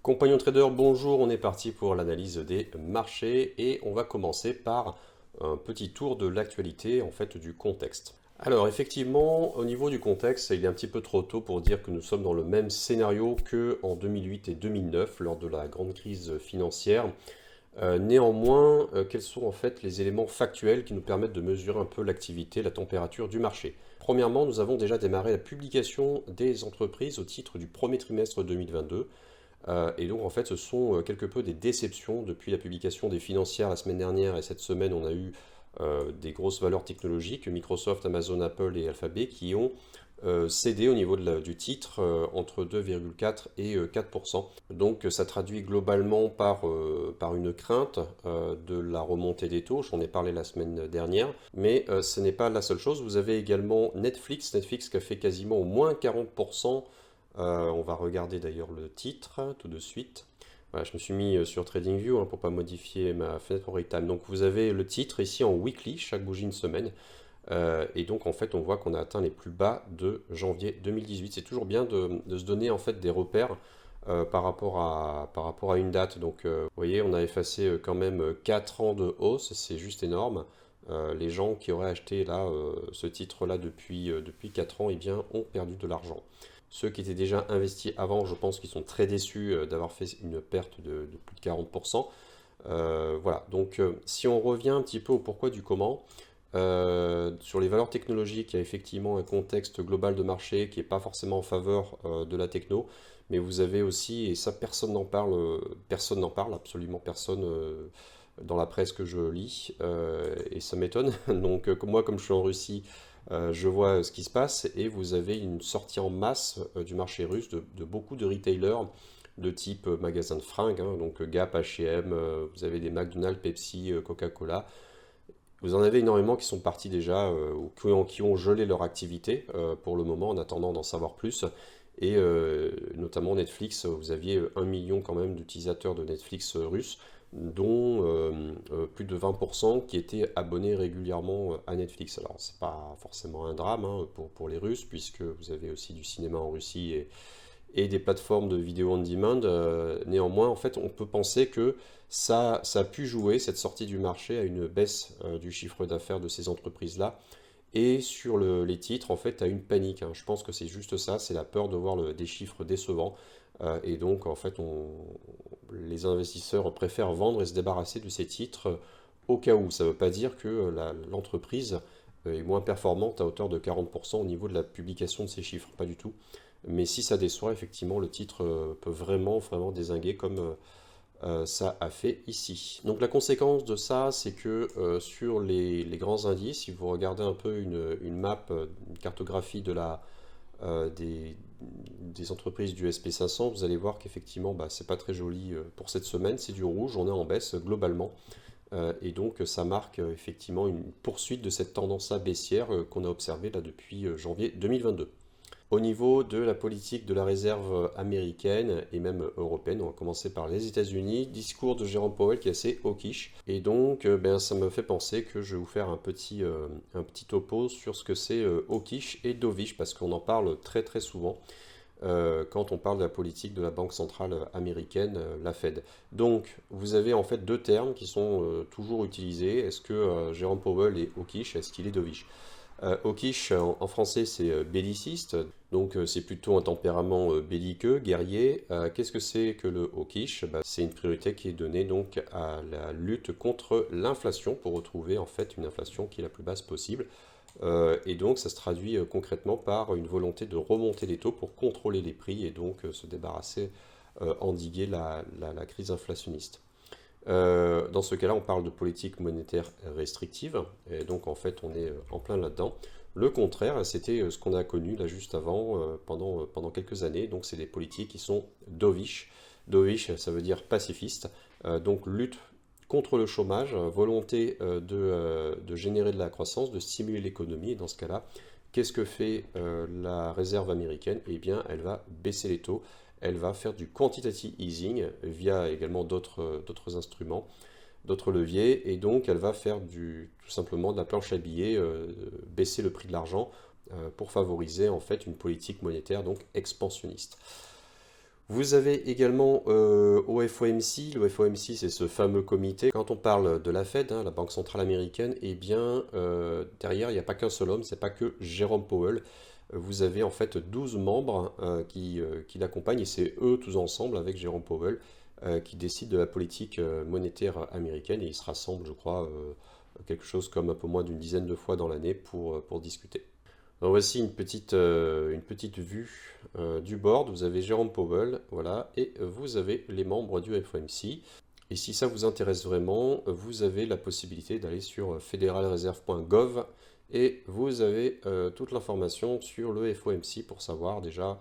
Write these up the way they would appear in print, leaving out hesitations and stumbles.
Compagnon trader, bonjour, on est parti pour l'analyse des marchés et on va commencer par un petit tour de l'actualité, en fait du contexte. Alors effectivement, au niveau du contexte, il est un petit peu trop tôt pour dire que nous sommes dans le même scénario que en 2008 et 2009 lors de la grande crise financière. Néanmoins, quels sont en fait les éléments factuels qui nous permettent de mesurer un peu l'activité, la température du marché? Premièrement, nous avons déjà démarré la publication des entreprises au titre du premier trimestre 2022. Et donc en fait ce sont quelque peu des déceptions depuis la publication des financières la semaine dernière et cette semaine on a eu des grosses valeurs technologiques, Microsoft, Amazon, Apple et Alphabet qui ont cédé au niveau du titre entre 2,4 et 4%. Donc ça traduit globalement par une crainte de la remontée des taux, j'en ai parlé la semaine dernière, mais ce n'est pas la seule chose, vous avez également Netflix qui a fait quasiment au moins 40%. On va regarder d'ailleurs le titre tout de suite. Voilà, je me suis mis sur TradingView pour ne pas modifier ma fenêtre horizontal. Donc vous avez le titre ici en weekly, chaque bougie une semaine. Et donc en fait on voit qu'on a atteint les plus bas de janvier 2018. C'est toujours bien de se donner en fait des repères par rapport à une date. Donc vous voyez on a effacé quand même 4 ans de hausse, c'est juste énorme. Les gens qui auraient acheté là ce titre-là depuis 4 ans, eh bien, ont perdu de l'argent. Ceux qui étaient déjà investis avant, je pense qu'ils sont très déçus d'avoir fait une perte de plus de 40%. Voilà, donc si on revient un petit peu au pourquoi du comment, sur les valeurs technologiques, il y a effectivement un contexte global de marché qui n'est pas forcément en faveur de la techno, mais vous avez aussi, et ça personne n'en parle, absolument personne dans la presse que je lis, et ça m'étonne. Donc moi, comme je suis en Russie, je vois ce qui se passe, et vous avez une sortie en masse du marché russe de beaucoup de retailers de type magasin de fringues, donc Gap, H&M, vous avez des McDonald's, Pepsi, Coca-Cola. Vous en avez énormément qui sont partis déjà, ou qui ont gelé leur activité pour le moment en attendant d'en savoir plus. Et notamment Netflix, vous aviez 1 million quand même d'utilisateurs de Netflix russes, dont plus de 20% qui étaient abonnés régulièrement à Netflix. Alors c'est pas forcément un drame pour les Russes, puisque vous avez aussi du cinéma en Russie et des plateformes de vidéo on demand. Néanmoins, en fait, on peut penser que ça a pu jouer, cette sortie du marché, à une baisse du chiffre d'affaires de ces entreprises-là. Et sur les titres, en fait, à une panique. Je pense que c'est juste ça, c'est la peur de voir des chiffres décevants. Et donc, en fait, les investisseurs préfèrent vendre et se débarrasser de ces titres au cas où. Ça ne veut pas dire que l'entreprise est moins performante à hauteur de 40% au niveau de la publication de ces chiffres, pas du tout. Mais si ça déçoit, effectivement, le titre peut vraiment, vraiment dézinguer comme ça a fait ici. Donc la conséquence de ça, c'est que sur les grands indices, si vous regardez un peu une map, une cartographie des entreprises du SP500, vous allez voir qu'effectivement, c'est pas très joli pour cette semaine, c'est du rouge, on est en baisse globalement. Et donc ça marque effectivement une poursuite de cette tendance-là baissière qu'on a observée là depuis janvier 2022. Au niveau de la politique de la réserve américaine et même européenne, on va commencer par les États-Unis. Discours de Jérôme Powell qui est assez hawkish. Et donc, ça me fait penser que je vais vous faire un petit topo sur ce que c'est hawkish et dovish, parce qu'on en parle très très souvent quand on parle de la politique de la Banque centrale américaine, la Fed. Donc, vous avez en fait deux termes qui sont toujours utilisés. Est-ce que Jérôme Powell est hawkish? Est-ce qu'il est dovish? Hawkish en français c'est belliciste, donc c'est plutôt un tempérament belliqueux, guerrier. Qu'est-ce que c'est que le hawkish? C'est une priorité qui est donnée donc à la lutte contre l'inflation pour retrouver en fait une inflation qui est la plus basse possible. Et donc ça se traduit concrètement par une volonté de remonter les taux pour contrôler les prix et donc se débarrasser, endiguer la crise inflationniste. Dans ce cas-là, on parle de politique monétaire restrictive, et donc en fait on est en plein là-dedans. Le contraire, c'était ce qu'on a connu là juste avant, pendant quelques années, donc c'est des politiques qui sont dovish. Dovish, ça veut dire pacifiste, donc lutte contre le chômage, volonté de générer de la croissance, de stimuler l'économie, et dans ce cas-là, qu'est-ce que fait la réserve américaine? Eh bien, elle va baisser les taux, elle va faire du quantitative easing via également d'autres instruments, d'autres leviers, et donc elle va faire tout simplement de la planche à billets, baisser le prix de l'argent pour favoriser en fait une politique monétaire donc expansionniste. Vous avez également au FOMC, le FOMC c'est ce fameux comité, quand on parle de la Fed, hein, la Banque Centrale Américaine, eh bien derrière il n'y a pas qu'un seul homme, c'est pas que Jérôme Powell. Vous avez en fait 12 membres qui l'accompagnent et c'est eux tous ensemble avec Jérôme Powell qui décident de la politique monétaire américaine et ils se rassemblent je crois quelque chose comme un peu moins d'une dizaine de fois dans l'année pour discuter. Alors voici une petite vue du board. Vous avez Jérôme Powell, voilà, et vous avez les membres du FOMC. Et si ça vous intéresse vraiment, vous avez la possibilité d'aller sur federalreserve.gov et vous avez toute l'information sur le FOMC pour savoir déjà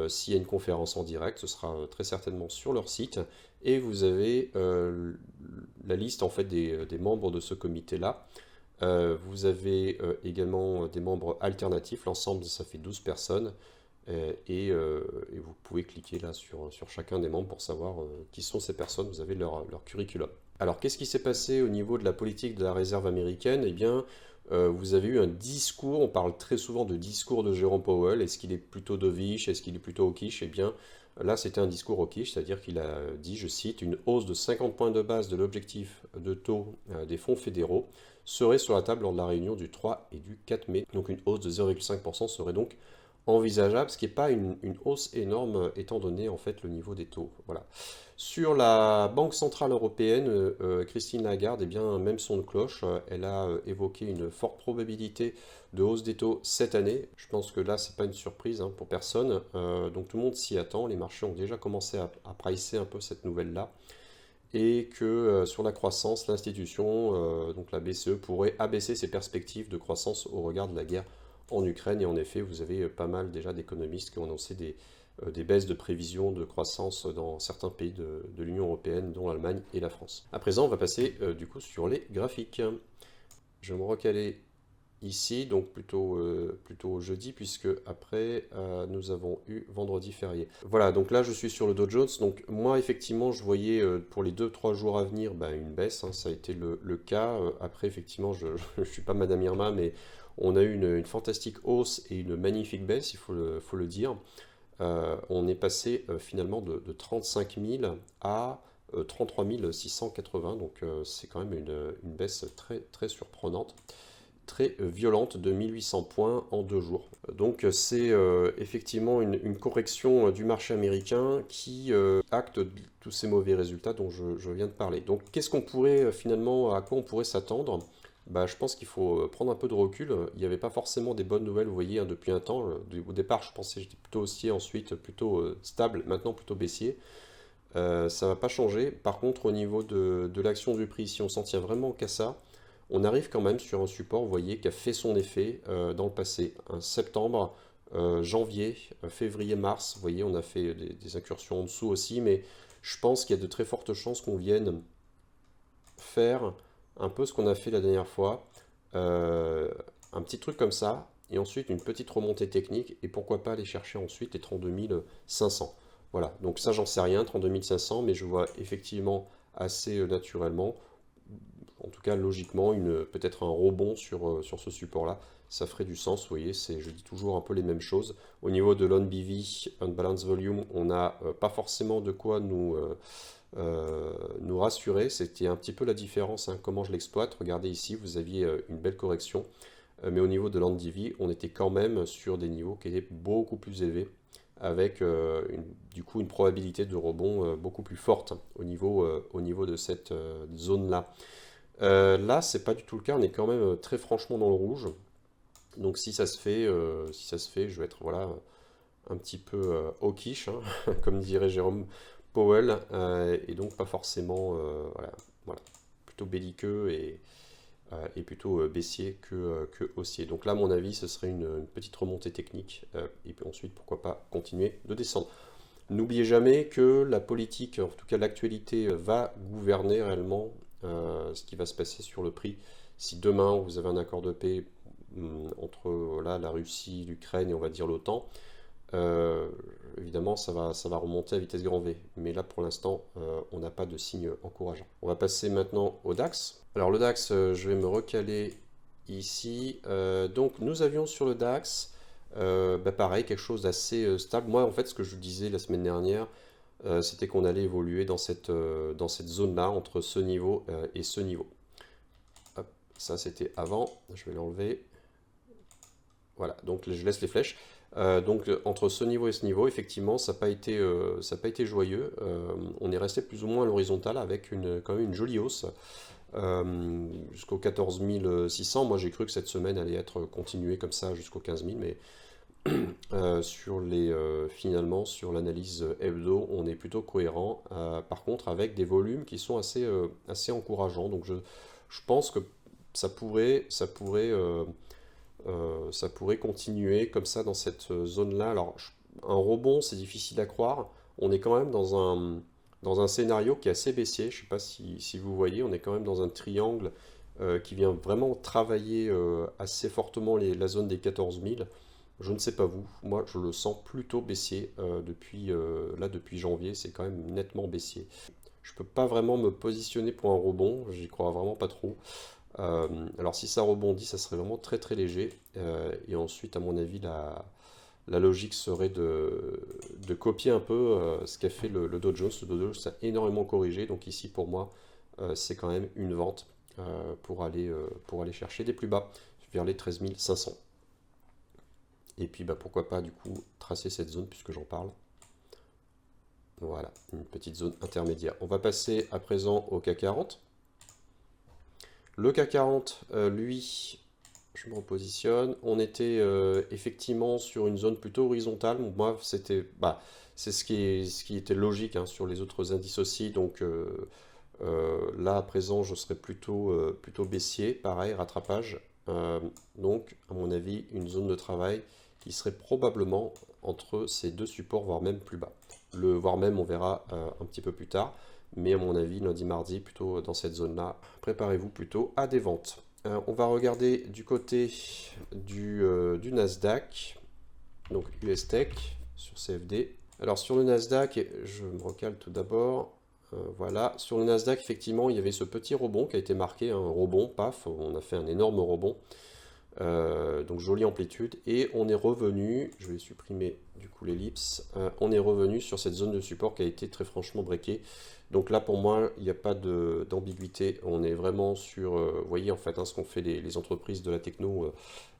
s'il y a une conférence en direct. Ce sera très certainement sur leur site. Et vous avez la liste en fait des membres de ce comité-là. Vous avez également des membres alternatifs, l'ensemble ça fait 12 personnes, et vous pouvez cliquer là sur chacun des membres pour savoir qui sont ces personnes, vous avez leur curriculum. Alors qu'est-ce qui s'est passé au niveau de la politique de la réserve américaine? Eh bien, vous avez eu un discours, on parle très souvent de discours de Jérôme Powell, est-ce qu'il est plutôt dovish, est-ce qu'il est plutôt hawkish? Eh bien, là c'était un discours hawkish, c'est-à-dire qu'il a dit, je cite, une hausse de 50 points de base de l'objectif de taux des fonds fédéraux serait sur la table lors de la réunion du 3 et du 4 mai. Donc une hausse de 0,5% serait donc envisageable, ce qui n'est pas une hausse énorme étant donné en fait le niveau des taux. Voilà. Sur la Banque Centrale Européenne, Christine Lagarde, eh bien, même son de cloche, elle a évoqué une forte probabilité de hausse des taux cette année. Je pense que là, c'est pas une surprise hein, pour personne. Donc tout le monde s'y attend. Les marchés ont déjà commencé à pricer un peu cette nouvelle-là et que sur la croissance, l'institution, donc la BCE, pourrait abaisser ses perspectives de croissance au regard de la guerre en Ukraine. Et en effet, vous avez pas mal déjà d'économistes qui ont annoncé des baisses de prévisions de croissance dans certains pays de l'Union européenne, dont l'Allemagne et la France. À présent, on va passer du coup sur les graphiques. Je vais me recaler ici, donc plutôt jeudi, puisque après nous avons eu vendredi férié. Voilà, donc là je suis sur le Dow Jones, donc moi effectivement je voyais pour les 2-3 jours à venir une baisse, hein, ça a été le cas. Après effectivement je ne suis pas Madame Irma, mais on a eu une fantastique hausse et une magnifique baisse, il faut le dire. On est passé finalement de 35 000 à 33 680, donc c'est quand même une baisse très, très surprenante, très violente de 1800 points en 2 jours. Donc c'est effectivement une correction du marché américain qui acte tous ces mauvais résultats dont je viens de parler. Donc qu'est-ce qu'on pourrait finalement, à quoi on pourrait s'attendre? Je pense qu'il faut prendre un peu de recul. Il n'y avait pas forcément des bonnes nouvelles, vous voyez, hein, depuis un temps. Au départ, je pensais que j'étais plutôt haussier, ensuite plutôt stable, maintenant plutôt baissier. Ça va pas changer. Par contre, au niveau de l'action du prix, si on s'en tient vraiment qu'à ça, on arrive quand même sur un support, vous voyez, qui a fait son effet dans le passé. Un septembre, janvier, février, mars, vous voyez, on a fait des incursions en dessous aussi, mais je pense qu'il y a de très fortes chances qu'on vienne faire un peu ce qu'on a fait la dernière fois, un petit truc comme ça, et ensuite une petite remontée technique, et pourquoi pas aller chercher ensuite les 32 500. Voilà, donc ça j'en sais rien, 32 500, mais je vois effectivement assez naturellement, en tout cas logiquement, peut-être un rebond sur ce support-là. Ça ferait du sens, vous voyez, je dis toujours un peu les mêmes choses. Au niveau de l'ONBV, Unbalanced Volume, on n'a pas forcément de quoi nous rassurer. C'était un petit peu la différence, hein, comment je l'exploite. Regardez ici, vous aviez une belle correction. Mais au niveau de l'ONBV, on était quand même sur des niveaux qui étaient beaucoup plus élevés, avec du coup une probabilité de rebond beaucoup plus forte au niveau de cette zone-là. Là, c'est pas du tout le cas, on est quand même très franchement dans le rouge. Donc si ça se fait, je vais être voilà, un petit peu hawkish, hein, comme dirait Jérôme Powell, et donc pas forcément voilà, plutôt belliqueux et plutôt baissier que haussier. Donc là, à mon avis, ce serait une petite remontée technique, et puis ensuite, pourquoi pas continuer de descendre. N'oubliez jamais que la politique, en tout cas l'actualité, va gouverner réellement ce qui va se passer sur le prix. Si demain vous avez un accord de paix entre la Russie, l'Ukraine et on va dire l'OTAN, évidemment ça va remonter à vitesse grand V. Mais là pour l'instant, on n'a pas de signe encourageant. On va passer maintenant au DAX. Alors le DAX, je vais me recaler ici. Donc nous avions sur le DAX, pareil, quelque chose d'assez stable. Moi en fait ce que je vous disais la semaine dernière, c'était qu'on allait évoluer dans cette zone-là, entre ce niveau et ce niveau. Hop, ça c'était avant, je vais l'enlever. Voilà, donc je laisse les flèches. Entre ce niveau et ce niveau, effectivement, ça n'a pas été joyeux. On est resté plus ou moins à l'horizontale avec quand même une jolie hausse jusqu'au 14 600. Moi, j'ai cru que cette semaine allait être continuée comme ça jusqu'au 15 000, mais finalement, sur l'analyse hebdo, on est plutôt cohérent. Par contre, avec des volumes qui sont assez encourageants. Donc, je pense que ça pourrait continuer comme ça dans cette zone-là. Alors, un rebond, c'est difficile à croire. On est quand même dans un scénario qui est assez baissier. Je ne sais pas si vous voyez, on est quand même dans un triangle qui vient vraiment travailler assez fortement la zone des 14 000. Je ne sais pas vous, moi je le sens plutôt baissier depuis janvier, c'est quand même nettement baissier. Je ne peux pas vraiment me positionner pour un rebond, j'y crois vraiment pas trop. Alors si ça rebondit, ça serait vraiment très très léger. Et ensuite, à mon avis, la logique serait de copier un peu ce qu'a fait le Dow Jones. Le Dow Jones a énormément corrigé, donc ici pour moi, c'est quand même une vente pour aller chercher des plus bas vers les 13 500. Et puis bah, pourquoi pas du coup tracer cette zone puisque j'en parle. Voilà, une petite zone intermédiaire. On va passer à présent au CAC 40. Le CAC 40, lui, je me repositionne. On était effectivement sur une zone plutôt horizontale. Moi, c'est ce qui était logique hein, sur les autres indices aussi. Donc là, à présent, je serais plutôt baissier. Pareil, rattrapage. Donc, à mon avis, une zone de travail qui serait probablement entre ces deux supports, voire même plus bas. Voire même, on verra un petit peu plus tard. Mais à mon avis, lundi, mardi, plutôt dans cette zone-là, préparez-vous plutôt à des ventes. On va regarder du côté du Nasdaq, donc US Tech sur CFD. Alors sur le Nasdaq, je me recale tout d'abord. Voilà, sur le Nasdaq, effectivement, il y avait ce petit rebond qui a été marqué, un rebond, paf, on a fait un énorme rebond. Donc jolie amplitude et on est revenu, je vais supprimer du coup l'ellipse, on est revenu sur cette zone de support qui a été très franchement breakée. Donc là pour moi il n'y a pas d'ambiguïté, on est vraiment sur, vous voyez en fait hein, ce qu'ont fait les entreprises de la techno,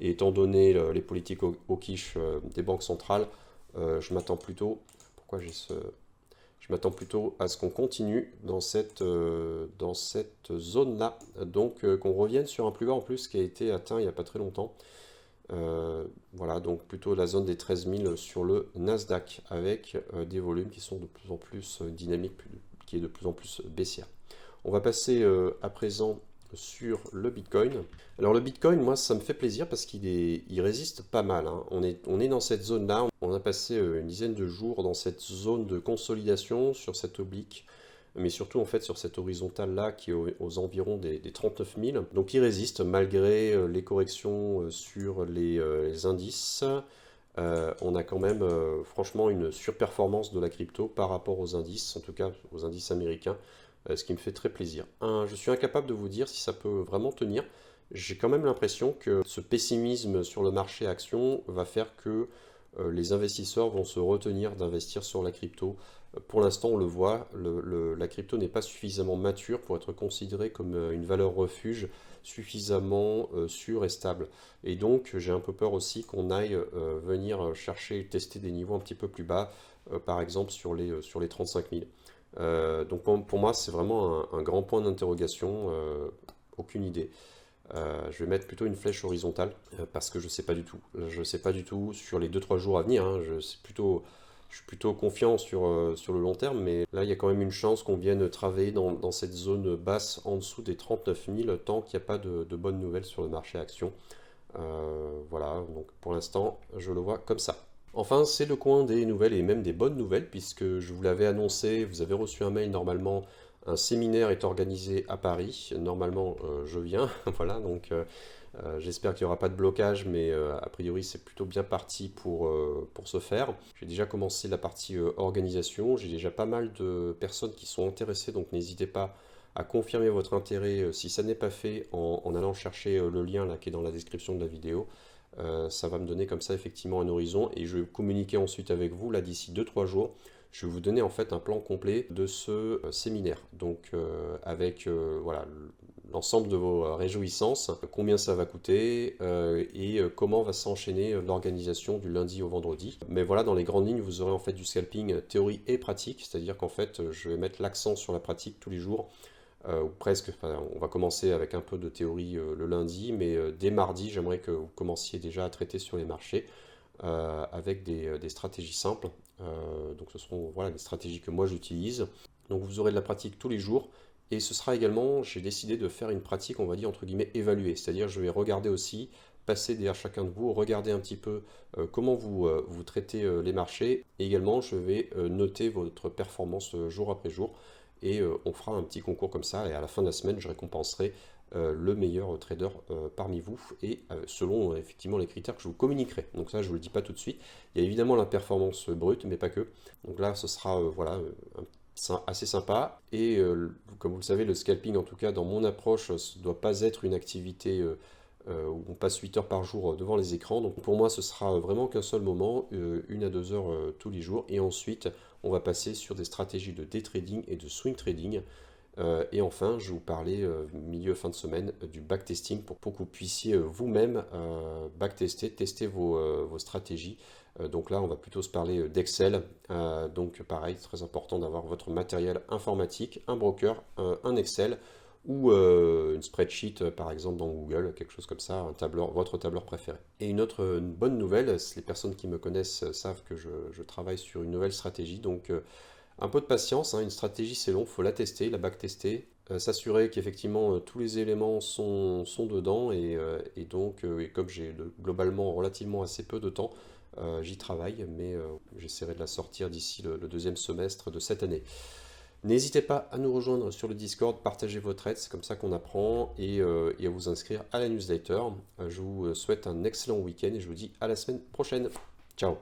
et étant donné les politiques au quiche des banques centrales, je m'attends plutôt, pourquoi j'ai ce... Je m'attends plutôt à ce qu'on continue dans cette zone-là. Donc qu'on revienne sur un plus bas en plus qui a été atteint il n'y a pas très longtemps. Voilà, donc plutôt la zone des 13 000 sur le Nasdaq avec des volumes qui sont de plus en plus dynamiques, qui est de plus en plus baissière. On va passer à présent sur le Bitcoin. Alors le Bitcoin, moi ça me fait plaisir parce qu'il résiste pas mal. Hein. On est dans cette zone-là. On a passé une dizaine de jours dans cette zone de consolidation sur cette oblique, mais surtout en fait sur cette horizontale-là qui est aux environs des 39 000. Donc il résiste malgré les corrections sur les indices. On a quand même franchement une surperformance de la crypto par rapport aux indices, en tout cas aux indices américains, ce qui me fait très plaisir. Je suis incapable de vous dire si ça peut vraiment tenir. J'ai quand même l'impression que ce pessimisme sur le marché action va faire que les investisseurs vont se retenir d'investir sur la crypto. Pour l'instant, on le voit, la crypto n'est pas suffisamment mature pour être considérée comme une valeur refuge suffisamment sûre et stable. Et donc, j'ai un peu peur aussi qu'on aille venir chercher, tester des niveaux un petit peu plus bas, par exemple sur les 35 000. Donc pour moi, c'est vraiment un grand point d'interrogation, aucune idée. Je vais mettre plutôt une flèche horizontale parce que je ne sais pas du tout. Je ne sais pas du tout sur les 2-3 jours à venir. Hein, je suis plutôt confiant sur le long terme, mais là, il y a quand même une chance qu'on vienne travailler dans cette zone basse en dessous des 39 000 tant qu'il n'y a pas de bonnes nouvelles sur le marché action. Voilà, donc pour l'instant, je le vois comme ça. Enfin, c'est le coin des nouvelles et même des bonnes nouvelles, puisque je vous l'avais annoncé, vous avez reçu un mail normalement, un séminaire est organisé à Paris. Normalement, je viens, voilà, donc j'espère qu'il n'y aura pas de blocage, mais a priori, c'est plutôt bien parti pour se faire. J'ai déjà commencé la partie organisation, j'ai déjà pas mal de personnes qui sont intéressées, donc n'hésitez pas à confirmer votre intérêt si ça n'est pas fait en allant chercher le lien là, qui est dans la description de la vidéo. Ça va me donner comme ça effectivement un horizon et je vais communiquer ensuite avec vous là d'ici 2-3 jours je vais vous donner en fait un plan complet de ce séminaire. Donc avec voilà, l'ensemble de vos réjouissances, combien ça va coûter et comment va s'enchaîner l'organisation du lundi au vendredi. Mais voilà, dans les grandes lignes, vous aurez en fait du scalping théorie et pratique, c'est-à-dire qu'en fait, je vais mettre l'accent sur la pratique tous les jours. Ou presque, enfin, on va commencer avec un peu de théorie le lundi, mais dès mardi, j'aimerais que vous commenciez déjà à traiter sur les marchés avec des stratégies simples. Donc ce seront voilà, les stratégies que moi j'utilise. Donc vous aurez de la pratique tous les jours. Et ce sera également, j'ai décidé de faire une pratique, on va dire entre guillemets évaluée. C'est-à-dire je vais regarder aussi, passer derrière chacun de vous, regarder un petit peu comment vous traitez les marchés. Et également, je vais noter votre performance jour après jour. Et on fera un petit concours comme ça. Et à la fin de la semaine, je récompenserai le meilleur trader parmi vous et selon effectivement les critères que je vous communiquerai. Donc ça, je ne vous le dis pas tout de suite. Il y a évidemment la performance brute, mais pas que. Donc là, ce sera voilà, assez sympa. Et comme vous le savez, le scalping, en tout cas dans mon approche, ne doit pas être une activité où on passe 8 heures par jour devant les écrans. Donc pour moi, ce sera vraiment qu'un seul moment, 1 à 2 heures tous les jours. Et ensuite, on va passer sur des stratégies de day trading et de swing trading. Et enfin, je vais vous parler milieu fin de semaine du backtesting pour que vous puissiez vous-même backtester, tester vos stratégies. Donc là, on va plutôt se parler d'Excel. Donc pareil, très important d'avoir votre matériel informatique, un broker, un Excel ou une spreadsheet par exemple dans Google, quelque chose comme ça, un tableur, votre tableur préféré. Et une bonne nouvelle, les personnes qui me connaissent savent que je travaille sur une nouvelle stratégie. Donc un peu de patience, hein, une stratégie c'est long, il faut la tester, la backtester, s'assurer qu'effectivement tous les éléments sont dedans et donc et comme j'ai globalement relativement assez peu de temps, j'y travaille, mais j'essaierai de la sortir d'ici le deuxième semestre de cette année. N'hésitez pas à nous rejoindre sur le Discord, partagez vos trades, c'est comme ça qu'on apprend, et à vous inscrire à la newsletter. Je vous souhaite un excellent week-end et je vous dis à la semaine prochaine. Ciao!